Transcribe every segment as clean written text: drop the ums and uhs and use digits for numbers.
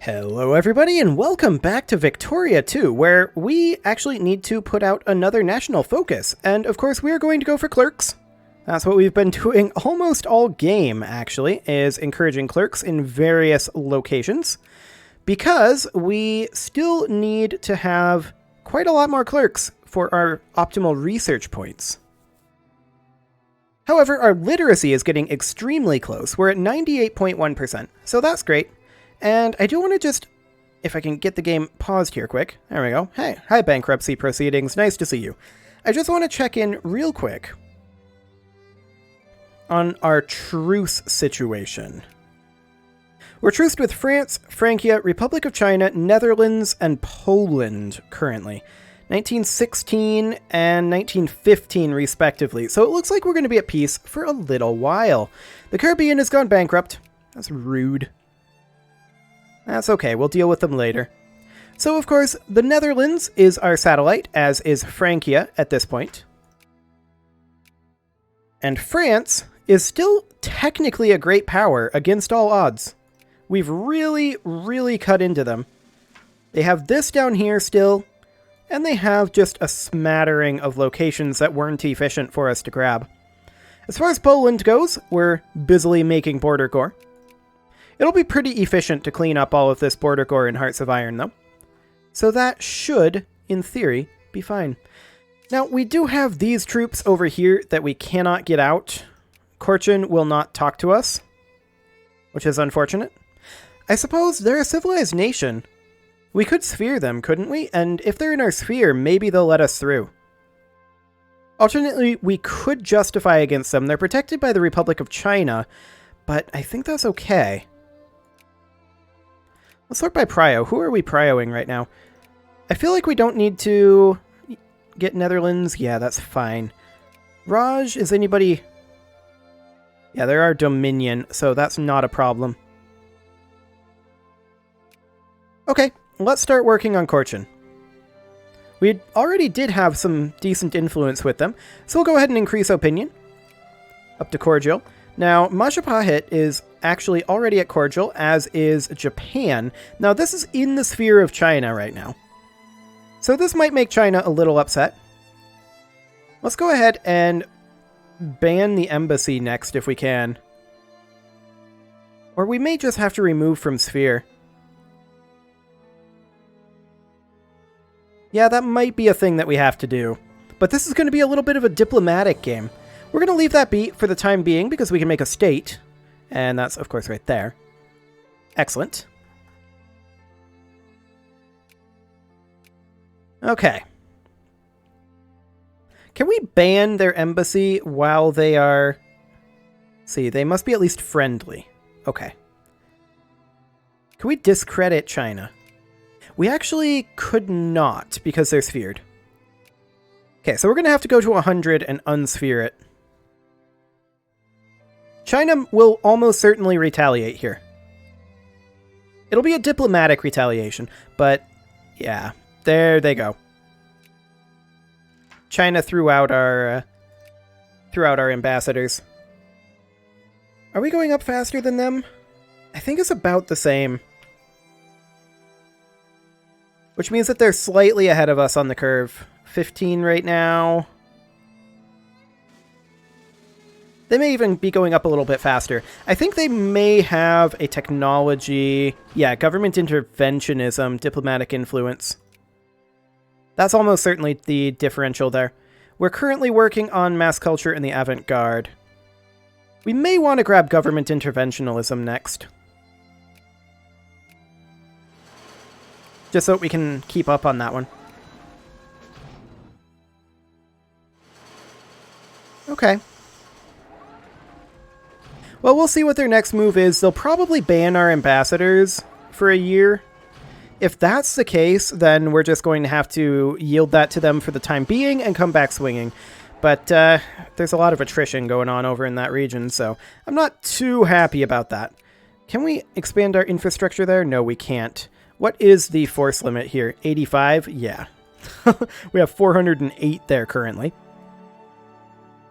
Hello everybody and welcome back to Victoria 2, where we actually need to put out another national focus. And of course we are going to go for clerks. That's what we've been doing almost all game, actually, is encouraging clerks in various locations. Because we still need to have quite a lot more clerks for our optimal research points. However, our literacy is getting extremely close. We're at 98.1%, so that's great. And I do want to just, if I can get the game paused here quick. There we go. Hey, hi bankruptcy proceedings. Nice to see you. I just want to check in real quick on our truce situation. We're truced with France, Francia, Republic of China, Netherlands, and Poland currently. 1916 and 1915 respectively. So it looks like we're going to be at peace for a little while. The Caribbean has gone bankrupt. That's rude. That's okay, we'll deal with them later. So, of course, the Netherlands is our satellite, as is Francia at this point. And France is still technically a great power against all odds. We've really cut into them. They have this down here still, and they have just a smattering of locations that weren't efficient for us to grab. As far as Poland goes, we're busily making border core. It'll be pretty efficient to clean up all of this border core in Hearts of Iron, though. So that should, in theory, be fine. Now, we do have these troops over here that we cannot get out. Korchin will not talk to us, which is unfortunate. I suppose they're a civilized nation. We could sphere them, couldn't we? And if they're in our sphere, maybe they'll let us through. Alternately, we could justify against them. They're protected by the Republic of China, but I think that's okay. Let's sort by prio. Who are we prioing right now? I feel like we don't need to get Netherlands. Yeah, that's fine. Raj, is anybody... Yeah, they're our Dominion, so that's not a problem. Okay, let's start working on Korchin. We already did have some decent influence with them, so we'll go ahead and increase opinion. Up to cordial. Now, Majapahit is actually already at cordial, as is Japan. Now, this is in the sphere of China right now. So this might make China a little upset. Let's go ahead and ban the embassy next if we can. Or we may just have to remove from sphere. Yeah, that might be a thing that we have to do. But this is going to be a little bit of a diplomatic game. We're going to leave that be for the time being because we can make a state. And that's, of course, right there. Excellent. Okay. Can we ban their embassy while they are... See, they must be at least friendly. Okay. Can we discredit China? We actually could not because they're sphered. Okay, so we're going to have to go to 100 and unsphere it. China will almost certainly retaliate here. It'll be a diplomatic retaliation, but yeah, there they go. China threw out our ambassadors. Are we going up faster than them? I think it's about the same. Which means that they're slightly ahead of us on the curve. 15 right now. They may even be going up a little bit faster. I think they may have a technology... Yeah, government interventionism, diplomatic influence. That's almost certainly the differential there. We're currently working on mass culture and the avant-garde. We may want to grab government interventionalism next. Just so we can keep up on that one. Okay. Well, we'll see what their next move is. They'll probably ban our ambassadors for a year. If that's the case, then we're just going to have to yield that to them for the time being and come back swinging. But there's a lot of attrition going on over in that region, so I'm not too happy about that. Can we expand our infrastructure there? No, we can't. What is the force limit here? 85? Yeah. We have 408 there currently.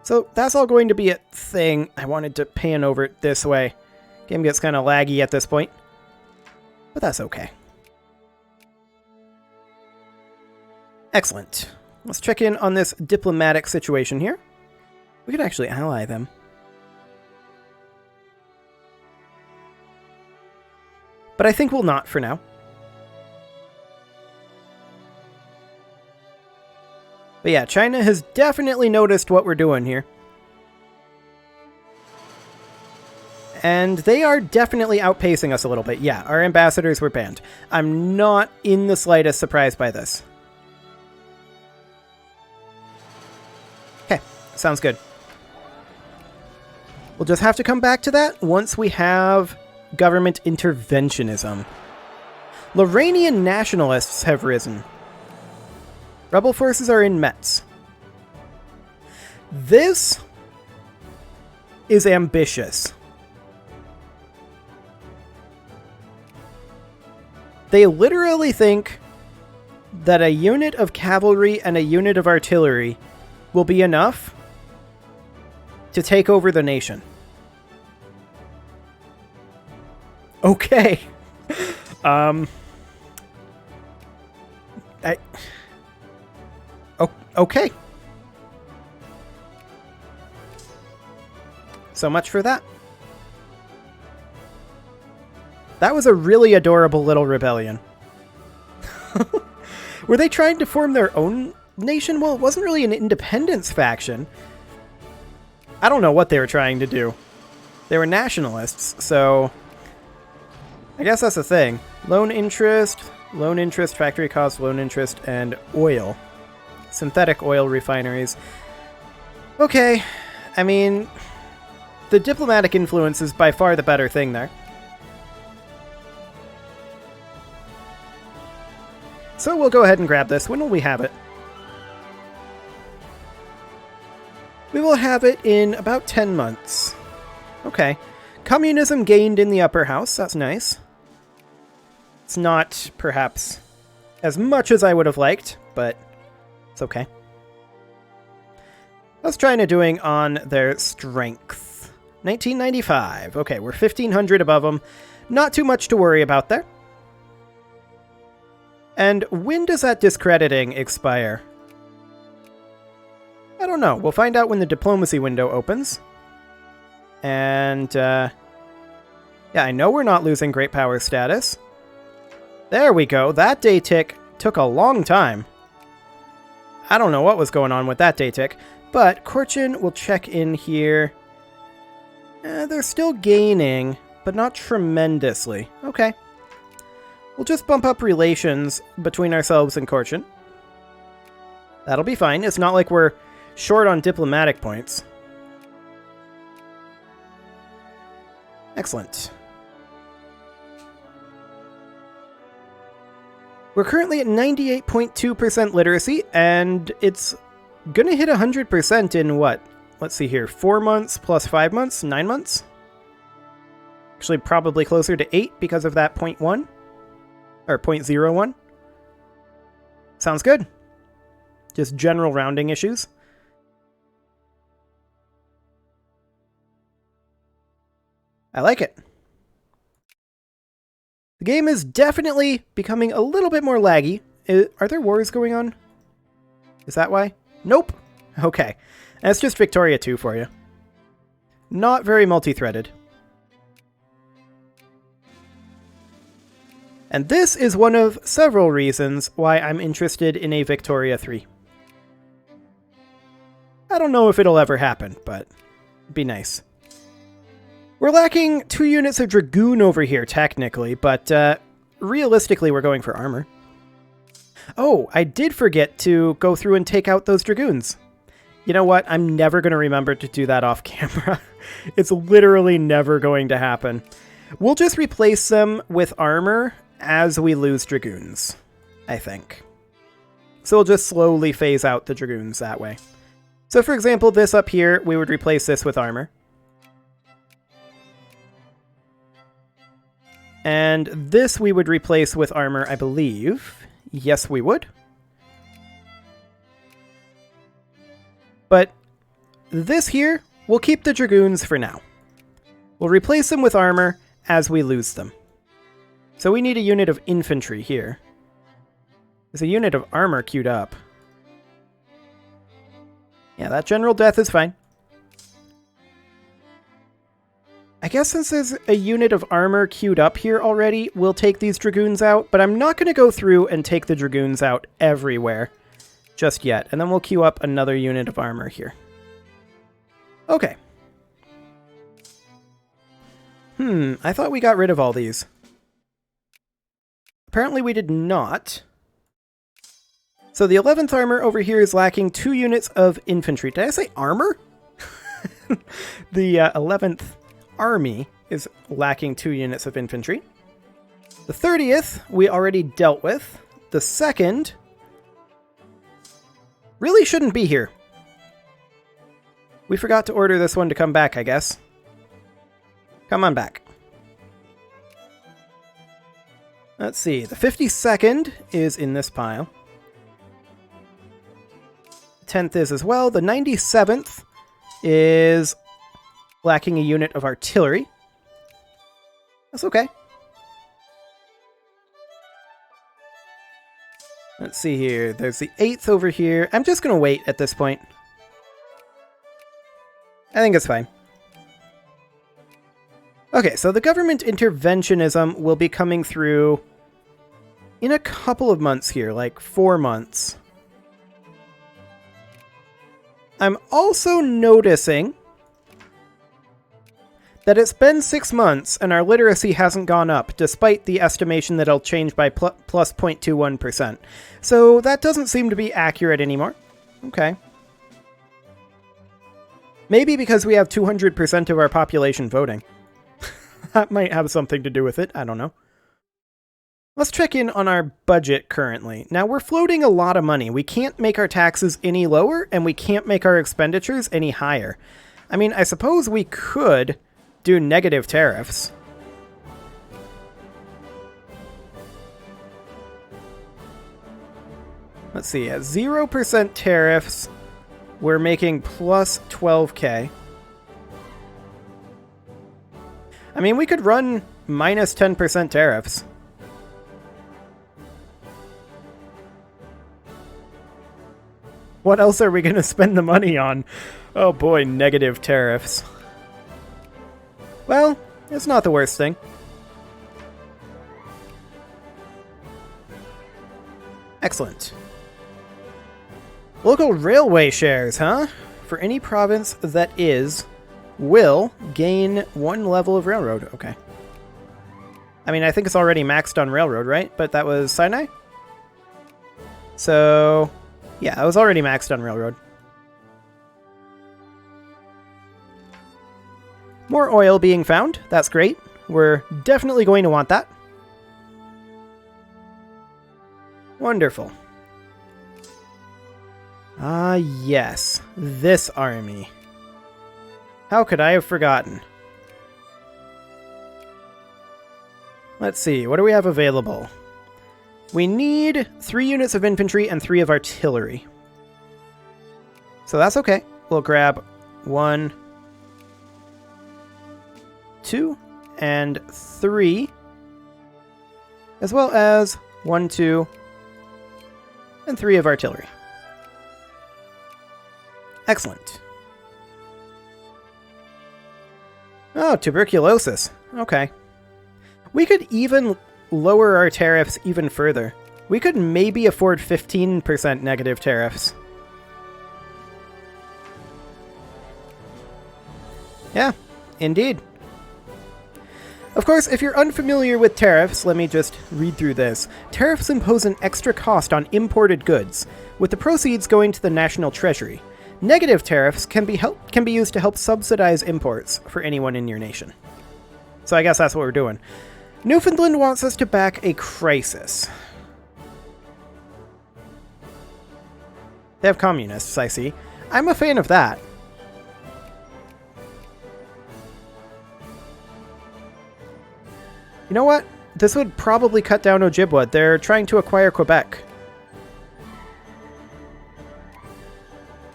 So that's all going to be a thing. I wanted to pan over it this way. Game gets kind of laggy at this point. But that's okay. Excellent. Let's check in on this diplomatic situation here. We could actually ally them. But I think we'll not for now. But yeah, China has definitely noticed what we're doing here. And they are definitely outpacing us a little bit. Yeah, our ambassadors were banned. I'm not in the slightest surprised by this. Okay, sounds good. We'll just have to come back to that once we have government interventionism. Lorrainian nationalists have risen. Rebel forces are in Metz. This is ambitious. They literally think that a unit of cavalry and a unit of artillery will be enough to take over the nation. Okay. Okay. So much for that. That was a really adorable little rebellion. Were they trying to form their own nation? Well, it wasn't really an independence faction. I don't know what they were trying to do. They were nationalists, so I guess that's the thing. Loan interest, factory cost, loan interest, and oil. Synthetic oil refineries. Okay, I mean, the diplomatic influence is by far the better thing there. So we'll go ahead and grab this. When will we have it? We will have it in about 10 months. Okay. Communism gained in the upper house. That's nice. It's not, perhaps, as much as I would have liked, but it's okay. How's China doing on their strength? 1995. Okay, we're 1,500 above them. Not too much to worry about there. And when does that discrediting expire? I don't know. We'll find out when the diplomacy window opens. And, yeah, I know we're not losing great power status. There we go. That day tick took a long time. I don't know what was going on with that day tick, but Korchin will check in here. They're still gaining, but not tremendously. Okay. We'll just bump up relations between ourselves and Korchin. That'll be fine. It's not like we're short on diplomatic points. Excellent. We're currently at 98.2% literacy, and it's gonna hit 100% in what? Let's see here. 4 months plus 5 months? 9 months? Actually, probably closer to 8 because of that 0.1. Or 0.01. Sounds good. Just general rounding issues. I like it. The game is definitely becoming a little bit more laggy. Are there wars going on? Is that why? Nope. Okay. That's just Victoria 2 for you. Not very multi-threaded. And this is one of several reasons why I'm interested in a Victoria 3. I don't know if it'll ever happen, but it'd be nice. We're lacking 2 units of Dragoon over here, technically, but realistically we're going for armor. Oh, I did forget to go through and take out those Dragoons. You know what? I'm never going to remember to do that off camera. It's literally never going to happen. We'll just replace them with armor as we lose Dragoons, I think. So we'll just slowly phase out the Dragoons that way. So for example, this up here, we would replace this with armor. And this we would replace with armor, I believe. Yes, we would. But this here, we'll keep the Dragoons for now. We'll replace them with armor as we lose them. So we need a unit of infantry here. There's a unit of armor queued up. Yeah, that general death is fine. I guess since there's a unit of armor queued up here already, we'll take these dragoons out, but I'm not going to go through and take the dragoons out everywhere just yet. And then we'll queue up another unit of armor here. Okay. I thought we got rid of all these. Apparently we did not. So the 11th armor over here is lacking 2 units of infantry. Did I say armor? The 11th army is lacking 2 units of infantry. The 30th we already dealt with. The 2nd really shouldn't be here. We forgot to order this one to come back, I guess. Come on back. Let's see. The 52nd is in this pile. 10th is as well. The 97th is lacking a unit of artillery. That's okay. Let's see here. There's the 8th over here. I'm just going to wait at this point. I think it's fine. Okay, so the government interventionism will be coming through in a couple of months here, like 4 months. I'm also noticing that it's been 6 months and our literacy hasn't gone up, despite the estimation that it'll change by plus 0.21%. So that doesn't seem to be accurate anymore. Okay. Maybe because we have 200% of our population voting. That might have something to do with it. I don't know. Let's check in on our budget currently. Now, we're floating a lot of money. We can't make our taxes any lower, and we can't make our expenditures any higher. I mean, I suppose we could do negative tariffs. Let's see. At 0% tariffs, we're making plus 12k. I mean, we could run minus 10% tariffs. What else are we going to spend the money on? Oh boy, negative tariffs. Well, it's not the worst thing. Excellent. Local railway shares, huh? For any province that will gain 1 level of railroad. Okay. I mean, I think it's already maxed on railroad, right? But that was Sinai? So, yeah, I was already maxed on railroad. More oil being found. That's great. We're definitely going to want that. Wonderful. Ah, yes. This army. How could I have forgotten? Let's see, what do we have available? We need 3 units of infantry and 3 of artillery. So that's okay. We'll grab 1, 2, and 3. As well as 1, 2, and 3 of artillery. Excellent. Oh, tuberculosis. Okay. We could even lower our tariffs even further. We could maybe afford 15% negative tariffs. Yeah, indeed. Of course, if you're unfamiliar with tariffs, let me just read through this. Tariffs impose an extra cost on imported goods, with the proceeds going to the national treasury. Negative tariffs can be used to help subsidize imports for anyone in your nation. So I guess that's what we're doing. Newfoundland wants us to back a crisis. They have communists, I see. I'm a fan of that. You know what? This would probably cut down Ojibwa. They're trying to acquire Quebec.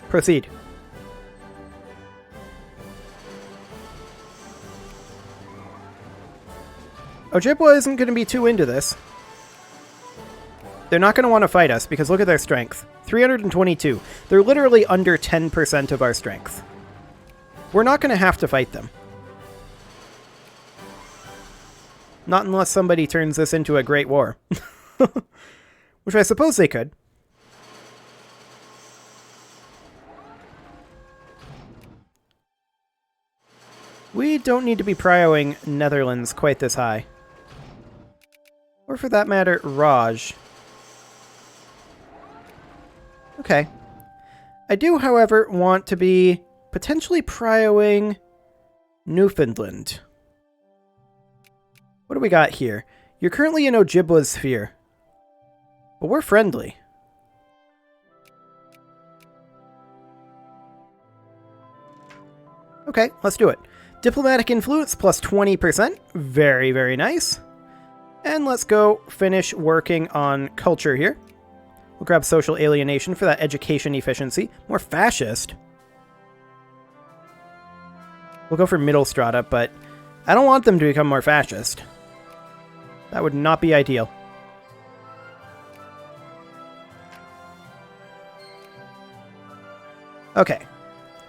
Proceed. Ojibwa isn't going to be too into this. They're not going to want to fight us because look at their strength. 322. They're literally under 10% of our strength. We're not going to have to fight them. Not unless somebody turns this into a great war. Which I suppose they could. We don't need to be prioing Netherlands quite this high. Or for that matter, Raj. Okay. I do, however, want to be potentially prioing Newfoundland. What do we got here? You're currently in Ojibwa's sphere. But we're friendly. Okay, let's do it. Diplomatic influence plus 20%. Very, very nice. And let's go finish working on culture here. We'll grab social alienation for that education efficiency. More fascist. We'll go for middle strata, but I don't want them to become more fascist. That would not be ideal. Okay.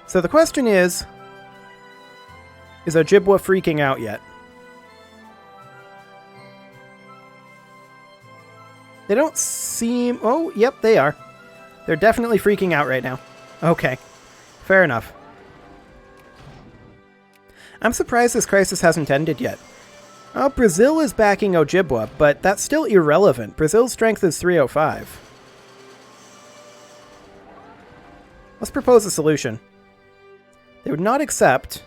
So the question is Ojibwa freaking out yet? They don't seem... Oh, yep, they are. They're definitely freaking out right now. Okay. Fair enough. I'm surprised this crisis hasn't ended yet. Brazil is backing Ojibwa, but that's still irrelevant. Brazil's strength is 305. Let's propose a solution. They would not accept...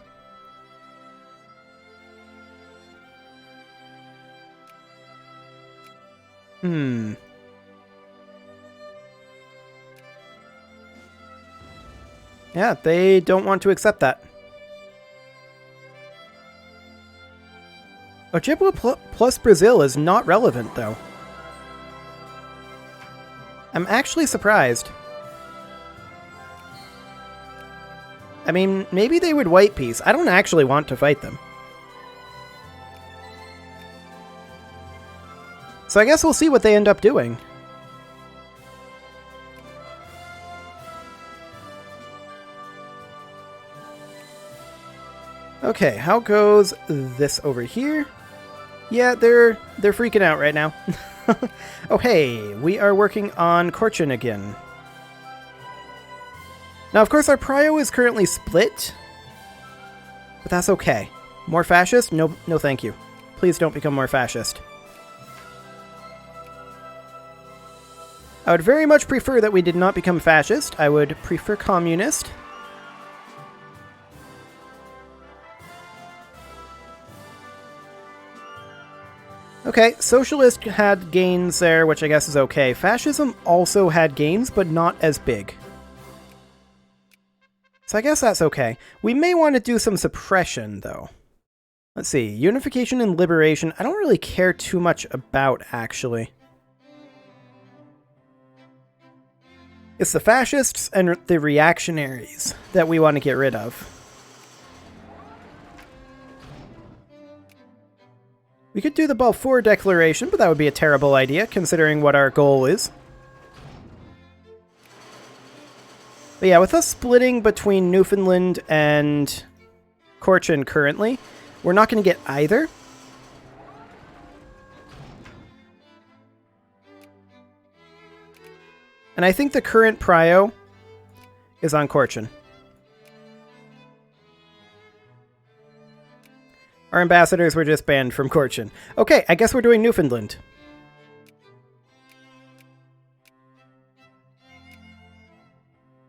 Yeah, they don't want to accept that. Ojibwa plus Brazil is not relevant, though. I'm actually surprised. I mean, maybe they would white peace. I don't actually want to fight them. So I guess we'll see what they end up doing. Okay, how goes this over here? Yeah, they're freaking out right now. Oh hey, we are working on Korchin again. Now of course our prio is currently split, but that's okay. More fascist? No thank you. Please don't become more fascist. I would very much prefer that we did not become fascist. I would prefer communist. Okay, socialist had gains there, which I guess is okay. Fascism also had gains, but not as big. So I guess that's okay. We may want to do some suppression, though. Let's see. Unification and liberation. I don't really care too much about, actually. It's the fascists and the reactionaries that we want to get rid of. We could do the Balfour Declaration, but that would be a terrible idea, considering what our goal is. But yeah, with us splitting between Newfoundland and Korchin currently, we're not going to get either. And I think the current prio is on Korchin. Our ambassadors were just banned from Korchin. Okay, I guess we're doing Newfoundland.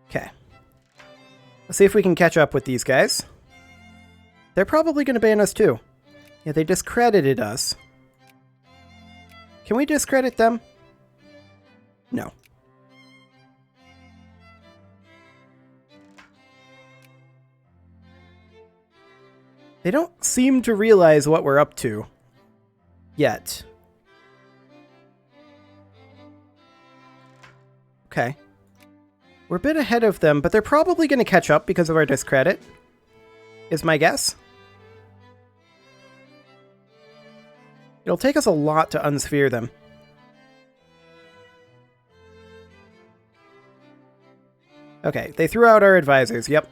Okay. Let's see if we can catch up with these guys. They're probably going to ban us too. Yeah, they discredited us. Can we discredit them? No. They don't seem to realize what we're up to. Yet. Okay. We're a bit ahead of them, but they're probably going to catch up because of our discredit. Is my guess. It'll take us a lot to unsphere them. Okay, they threw out our advisors, yep.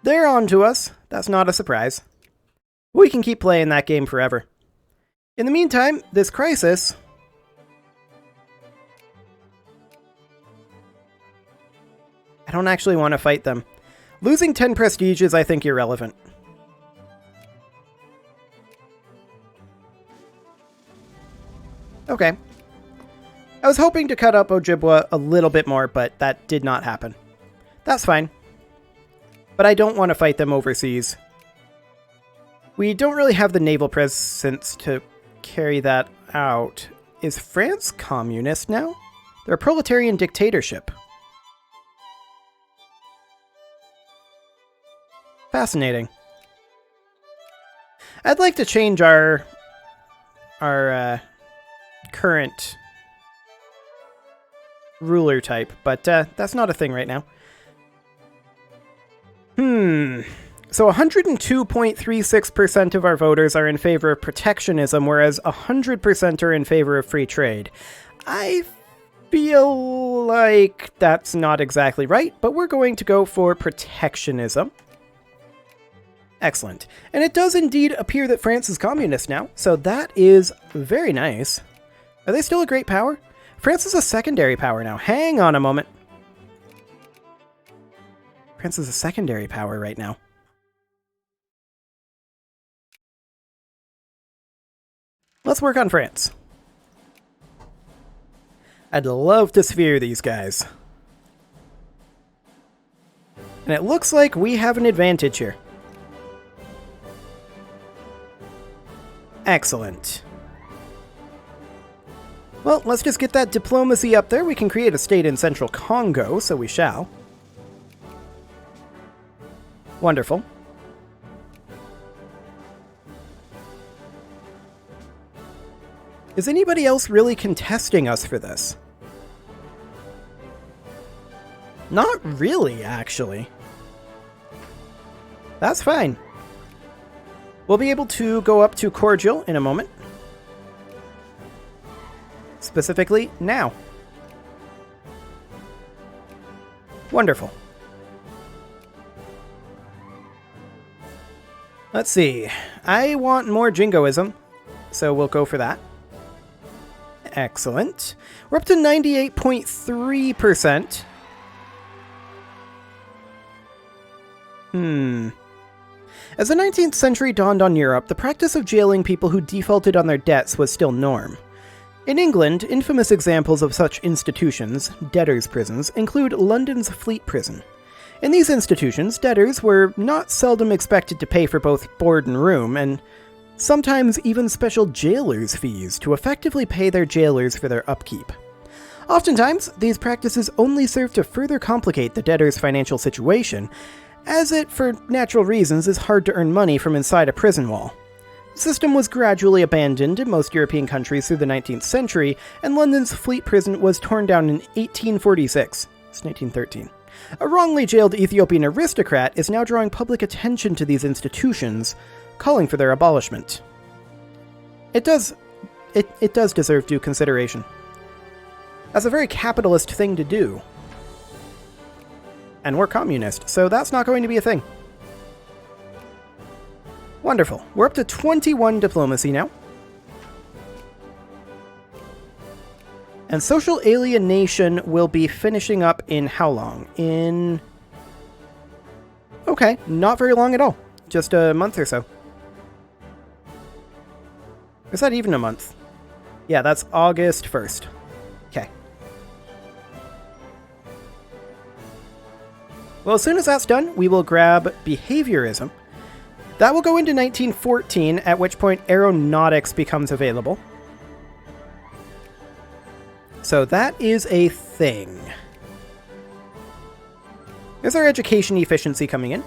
They're on to us. That's not a surprise. We can keep playing that game forever. In the meantime, this crisis... I don't actually want to fight them. Losing 10 prestige is, I think, irrelevant. Okay. I was hoping to cut up Ojibwa a little bit more, but that did not happen. That's fine. But I don't want to fight them overseas. We don't really have the naval presence to carry that out. Is France communist now? They're a proletarian dictatorship. Fascinating. I'd like to change our current ruler type, but that's not a thing right now. So 102.36% of our voters are in favor of protectionism, whereas 100% are in favor of free trade. I feel like that's not exactly right, but we're going to go for protectionism. Excellent. And it does indeed appear that France is communist now, so that is very nice. Are they still a great power? France is a secondary power now. Hang on a moment. France is a secondary power right now. Let's work on France. I'd love to sphere these guys. And it looks like we have an advantage here. Excellent. Well, let's just get that diplomacy up there. We can create a state in central Congo, so we shall. Wonderful. Is anybody else really contesting us for this? Not really, actually. That's fine. We'll be able to go up to cordial in a moment. Specifically, now. Wonderful. Let's see. I want more jingoism, so we'll go for that. Excellent. We're up to 98.3%. As the 19th century dawned on Europe, the practice of jailing people who defaulted on their debts was still norm. In England, infamous examples of such institutions, debtors' prisons, include London's Fleet Prison. In these institutions, debtors were not seldom expected to pay for both board and room, and sometimes even special jailers' fees to effectively pay their jailers for their upkeep. Oftentimes, these practices only serve to further complicate the debtor's financial situation, as it, for natural reasons, is hard to earn money from inside a prison wall. The system was gradually abandoned in most European countries through the 19th century, and London's Fleet Prison was torn down in 1846. It's 1913. A wrongly jailed Ethiopian aristocrat is now drawing public attention to these institutions, calling for their abolishment. It does deserve due consideration. That's a very capitalist thing to do. And we're communist, so that's not going to be a thing. Wonderful. We're up to 21 diplomacy now. And social alienation will be finishing up in how long? Okay, not very long at all. Just a month or so. Is that even a month? Yeah, that's August 1st. Okay. Well, as soon as that's done, we will grab behaviorism. That will go into 1914, at which point aeronautics becomes available. So that is a thing. There's our education efficiency coming in.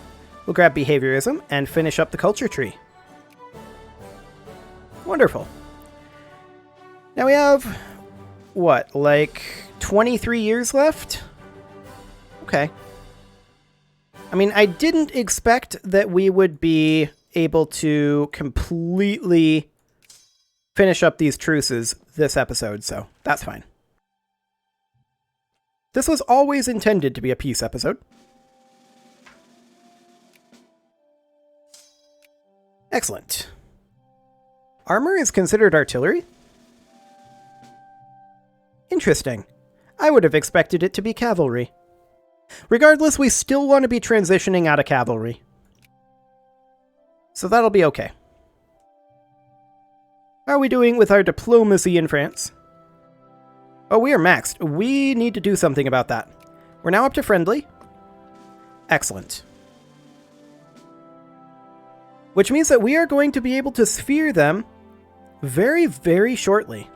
We'll grab behaviorism and finish up the culture tree. Wonderful. Now we have, what, like 23 years left? Okay. I mean, I didn't expect that we would be able to completely finish up these truces this episode, so that's fine. This was always intended to be a peace episode. Excellent. Armor is considered artillery? Interesting. I would have expected it to be cavalry. Regardless, we still want to be transitioning out of cavalry. So that'll be okay. How are we doing with our diplomacy in France? Oh, we are maxed. We need to do something about that. We're now up to friendly. Excellent. Which means that we are going to be able to sphere them very, very shortly.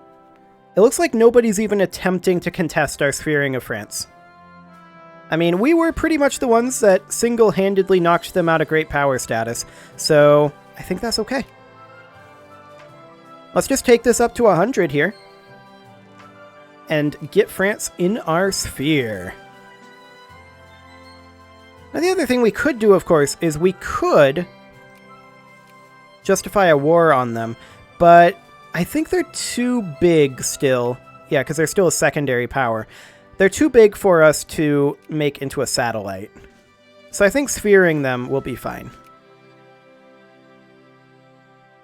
It looks like nobody's even attempting to contest our sphering of France. I mean, we were pretty much the ones that single-handedly knocked them out of great power status, so I think that's okay. Let's just take this up to 100 here. And get France in our sphere. Now the other thing we could do, of course, is we could justify a war on them, but I think they're too big still. Yeah, because they're still a secondary power. They're too big for us to make into a satellite. So I think sphering them will be fine.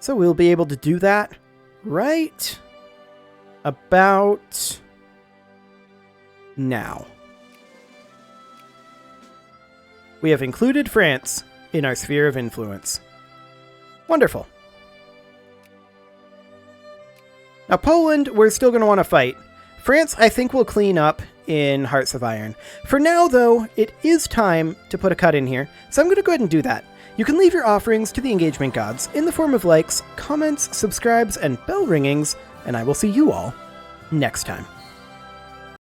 So we'll be able to do that right about now. We have included France in our sphere of influence. Wonderful. Now Poland, we're still going to want to fight. France, I think, will clean up in Hearts of Iron. For now, though, it is time to put a cut in here, so I'm going to go ahead and do that. You can leave your offerings to the engagement gods in the form of likes, comments, subscribes, and bell ringings, and I will see you all next time.